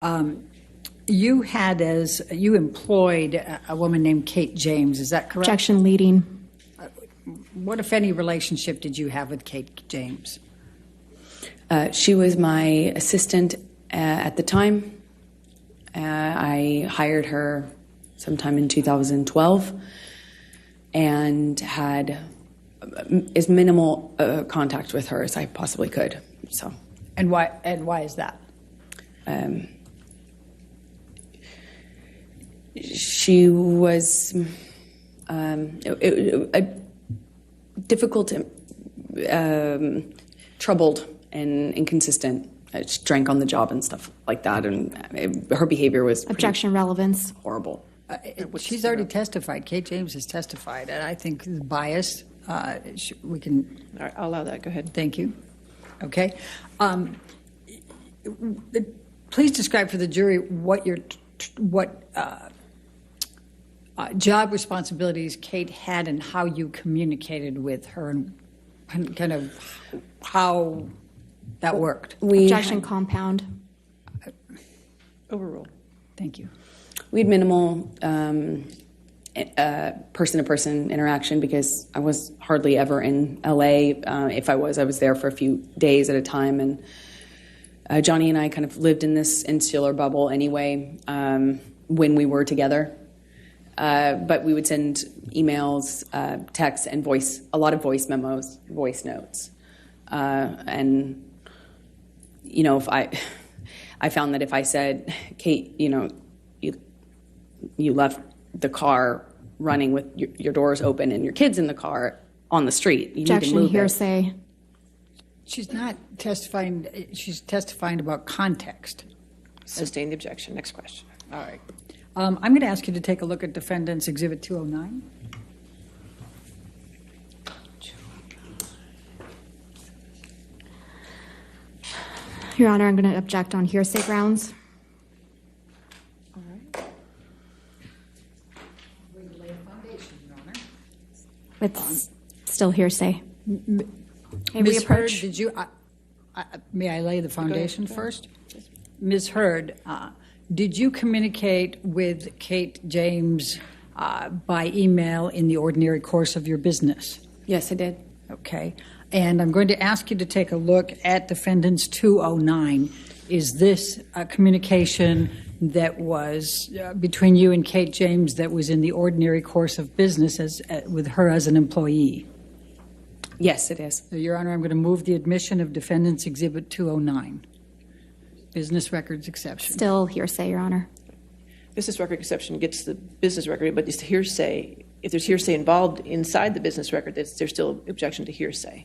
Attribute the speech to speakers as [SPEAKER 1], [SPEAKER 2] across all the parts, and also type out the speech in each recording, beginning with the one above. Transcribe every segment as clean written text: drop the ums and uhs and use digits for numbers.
[SPEAKER 1] You employed a woman named Kate James, is that correct?
[SPEAKER 2] Objection leading.
[SPEAKER 1] What, if any, relationship did you have with Kate James?
[SPEAKER 3] She was my assistant at the time. I hired her sometime in 2012 and had as minimal contact with her as I possibly could. So,
[SPEAKER 1] and why is that?
[SPEAKER 3] She was difficult, troubled, and inconsistent. She drank on the job and stuff like that, and her behavior was
[SPEAKER 2] Objection relevance.
[SPEAKER 3] horrible.
[SPEAKER 1] She's already testified. Kate James has testified, and I think the bias. We can.
[SPEAKER 4] All right, I'll allow that. Go ahead.
[SPEAKER 1] Thank you. Okay. Please describe for the jury what job responsibilities Kate had and how you communicated with her and kind of how that worked.
[SPEAKER 2] Objection compound.
[SPEAKER 4] Overruled.
[SPEAKER 3] Thank you. We had minimal person-to-person interaction because I was hardly ever in LA. If I was there for a few days at a time. And Johnny and I kind of lived in this insular bubble anyway when we were together. But we would send emails, texts, and a lot of voice memos, voice notes. And, you know, if I found that if I said, Kate, you know, you left the car running with your doors open and your kids in the car on the street. You
[SPEAKER 2] Objection,
[SPEAKER 3] need to move
[SPEAKER 2] hearsay.
[SPEAKER 3] it.
[SPEAKER 1] She's not testifying. She's testifying about context.
[SPEAKER 4] Sustain the objection. Next question.
[SPEAKER 1] All right. I'm going to ask you to take a look at Defendant's Exhibit 209.
[SPEAKER 2] Your Honor, I'm going to object on hearsay grounds.
[SPEAKER 4] All right.
[SPEAKER 1] We lay a foundation, Your Honor.
[SPEAKER 2] It's still hearsay.
[SPEAKER 1] Ms. Hurd, did you? May I lay the foundation first? Ms. Hurd, did you communicate with Kate James by email in the ordinary course of your business?
[SPEAKER 3] Yes, I did.
[SPEAKER 1] Okay. And I'm going to ask you to take a look at Defendant's 209. Is this a communication that was between you and Kate James that was in the ordinary course of business with her as an employee?
[SPEAKER 3] Yes, it is.
[SPEAKER 1] So, Your Honor, I'm going to move the admission of Defendant's Exhibit 209. Business records exception.
[SPEAKER 2] Still hearsay, Your Honor.
[SPEAKER 4] Business record exception gets the business record, but it's hearsay. If there's hearsay involved inside the business record, there's still objection to hearsay.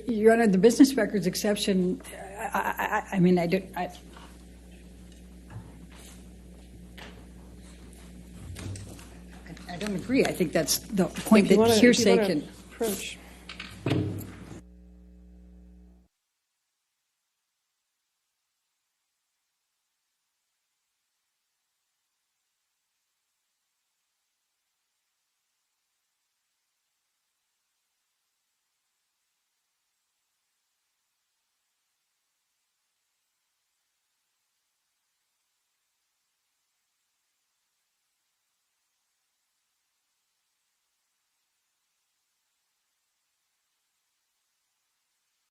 [SPEAKER 1] Your Honor, the business records exception, I don't agree. I think that's the point that hearsay can.
[SPEAKER 4] Approach.